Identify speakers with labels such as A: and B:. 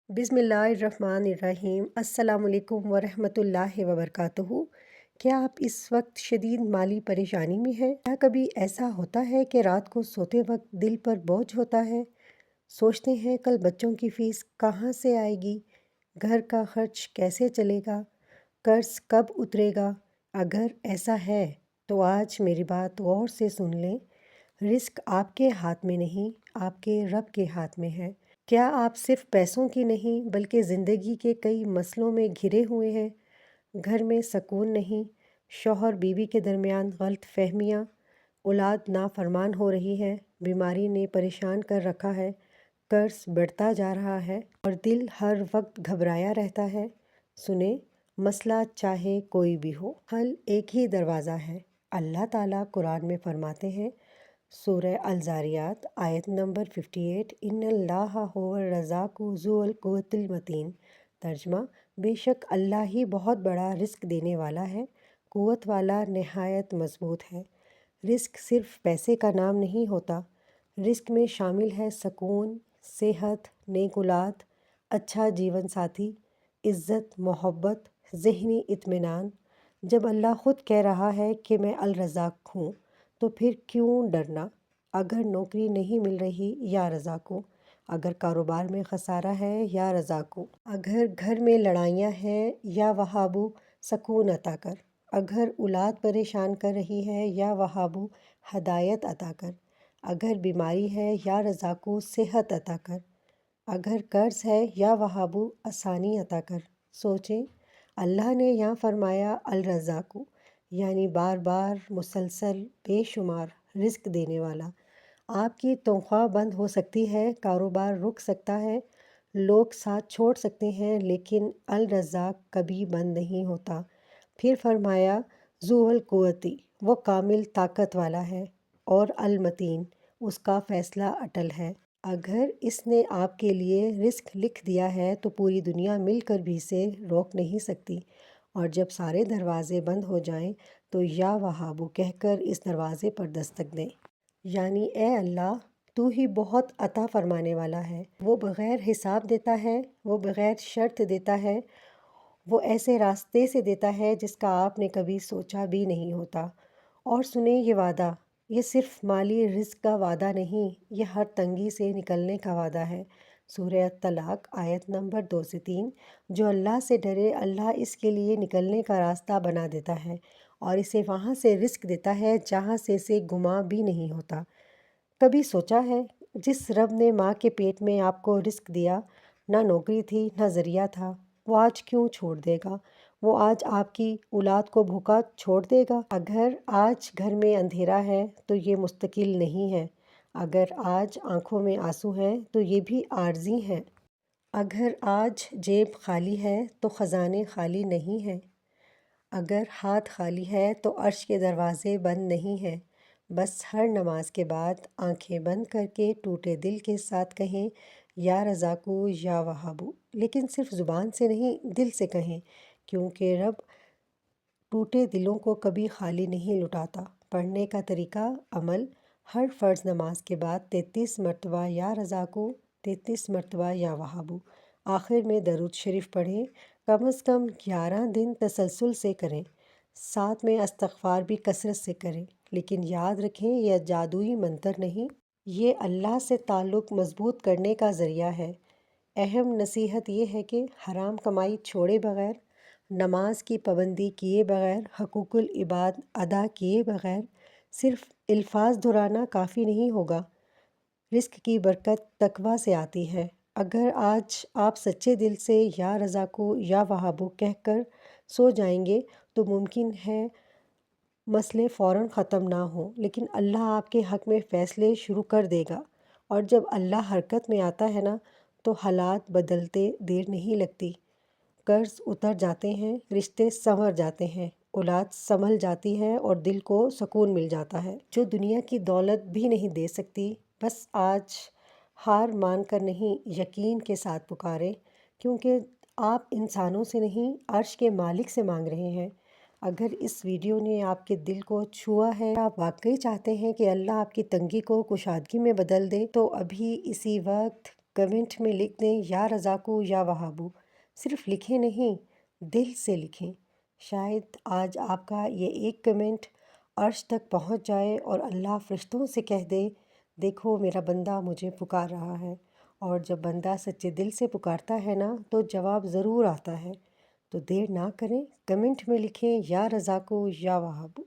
A: बिस्मिल्लाहिर्रहमानिर्रहीम। अस्सलाम वालेकुम वरहमतुल्लाहि वबरकातुहू। क्या आप इस वक्त शदीद माली परेशानी में हैं? क्या कभी ऐसा होता है कि रात को सोते वक्त दिल पर बोझ होता है? सोचते हैं कल बच्चों की फ़ीस कहाँ से आएगी, घर का खर्च कैसे चलेगा, कर्ज कब उतरेगा? अगर ऐसा है तो आज मेरी बात गौर से सुन लें। रिस्क आपके हाथ में नहीं, आपके रब के हाथ में है। क्या आप सिर्फ पैसों की नहीं बल्कि ज़िंदगी के कई मसलों में घिरे हुए हैं? घर में सुकून नहीं, शौहर बीवी के दरमियान गलत फहमियाँ, औलाद नाफरमान हो रही है, बीमारी ने परेशान कर रखा है, कर्ज बढ़ता जा रहा है और दिल हर वक्त घबराया रहता है। सुने, मसला चाहे कोई भी हो, हल एक ही दरवाज़ा है। अल्लाह ताला कुरान में फरमाते हैं, सूरह अल-ज़ारियात आयत नंबर 58, इन्नल्लाह हुवर रज़ाक़ु ज़ुल क़ुव्वतिल मतीन। तर्जमा, बेशक अल्लाह ही बहुत बड़ा रिस्क देने वाला है, क़ुव्वत वाला नहायत मज़बूत है। रिस्क सिर्फ पैसे का नाम नहीं होता। रिस्क में शामिल है सुकून, सेहत, नेक औलाद, अच्छा जीवन साथी, इज़्ज़त, मोहब्बत, ज़हनी इत्मीनान। जब अल्लाह ख़ुद कह रहा है कि मैं अल रज़ाक़ हूँ, तो फिर क्यों डरना? अगर नौकरी नहीं मिल रही, या रज़ा को। अगर कारोबार में खसारा है, या रज़ा को। अगर घर में लड़ाइयाँ हैं, या वहाबू सुकून अता कर। अगर औलाद परेशान कर रही है, या वहाबू हदायत अता कर। अगर बीमारी है, या रज़ा को सेहत अता कर। अगर कर्ज है, या वहाबू आसानी अता कर। सोचें, अल्लाह ने यहाँ फरमाया अल रज़ा को, यानी बार बार मुसलसल बेशुमार रिस्क देने वाला। आपकी तनख्वाह बंद हो सकती है, कारोबार रुक सकता है, लोग साथ छोड़ सकते हैं, लेकिन अल रज़ाक कभी बंद नहीं होता। फिर फरमाया ज़ुल क़ुव्वती, वो कामिल ताकत वाला है, और अल मतीन, उसका फ़ैसला अटल है। अगर इसने आपके लिए रिस्क लिख दिया है तो पूरी दुनिया मिलकर भी इसे रोक नहीं सकती। और जब सारे दरवाज़े बंद हो जाएं, तो या वहाबू कहकर इस दरवाज़े पर दस्तक दें, यानी ए अल्लाह, तू ही बहुत अता फरमाने वाला है। वो बग़ैर हिसाब देता है, वो बग़ैर शर्त देता है, वो ऐसे रास्ते से देता है जिसका आपने कभी सोचा भी नहीं होता। और सुने ये वादा, ये सिर्फ माली रिस्क का वादा नहीं, ये हर तंगी से निकलने का वादा है। सूरह तलाक आयत नंबर 2 से 3। जो अल्लाह से डरे, अल्लाह इसके लिए निकलने का रास्ता बना देता है और इसे वहाँ से रिस्क देता है जहाँ से इसे गुमा भी नहीं होता। कभी सोचा है, जिस रब ने माँ के पेट में आपको रिस्क दिया, ना नौकरी थी ना ज़रिया था, वो आज क्यों छोड़ देगा? वो आज आपकी औलाद को भूखा छोड़ देगा? अगर आज घर में अंधेरा है तो ये मुस्तकिल नहीं है। अगर आज आंखों में आंसू हैं तो ये भी आर्जी हैं। अगर आज जेब खाली है तो ख़जाने खाली नहीं हैं। अगर हाथ खाली है तो अर्श के दरवाज़े बंद नहीं हैं। बस हर नमाज के बाद आंखें बंद करके टूटे दिल के साथ कहें, या रज़ाकू या वहाबू। लेकिन सिर्फ ज़ुबान से नहीं, दिल से कहें, क्योंकि रब टूटे दिलों को कभी खाली नहीं लुटाता। पढ़ने का तरीका अमल, हर फ़र्ज़ नमाज के बाद 33 मरतबा या रज़ाकू, 33 मरतबा या वहाबू। आखिर में दरूद शरीफ पढ़ें, कम से कम 11 दिन तसलसल से करें। साथ में इस्तग़फ़ार भी कसरत से करें। लेकिन याद रखें, यह जादुई मंत्र नहीं, ये अल्लाह से ताल्लुक़ मज़बूत करने का ज़रिया है। अहम नसीहत ये है कि हराम कमाई छोड़े बग़ैर, नमाज की पाबंदी किए बग़ैर, हक़ूक़ुल इबाद अदा किए बग़ैर सिर्फ़ अल्फाज दोहराना काफ़ी नहीं होगा। रिस्क की बरकत तकवा से आती है। अगर आज आप सच्चे दिल से या रज़ाकू या वहाबू कहकर सो जाएंगे तो मुमकिन है मसले फ़ौरन ख़त्म ना हो, लेकिन अल्लाह आपके हक़ में फ़ैसले शुरू कर देगा। और जब अल्लाह हरकत में आता है ना, तो हालात बदलते देर नहीं लगती। कर्ज उतर जाते हैं, रिश्ते संवर जाते हैं, औलाद संभल जाती है और दिल को सुकून मिल जाता है, जो दुनिया की दौलत भी नहीं दे सकती। बस आज हार मान कर नहीं, यकीन के साथ पुकारें, क्योंकि आप इंसानों से नहीं, अर्श के मालिक से मांग रहे हैं। अगर इस वीडियो ने आपके दिल को छुआ है, आप वाकई चाहते हैं कि अल्लाह आपकी तंगी को कुशादगी में बदल दे, तो अभी इसी वक्त کمنٹ میں لکھ دیں یا رزاقو یا وہابو، صرف لکھیں نہیں، دل سے لکھیں۔ شاید آج آپ کا یہ ایک کمنٹ عرش تک پہنچ جائے اور اللہ فرشتوں سے کہہ دے، دیکھو میرا بندہ مجھے پکار رہا ہے۔ اور جب بندہ سچے دل سے پکارتا ہے نا تو جواب ضرور آتا ہے۔ تو دیر نہ کریں، کمنٹ میں لکھیں یا رزاقو یا وہابو۔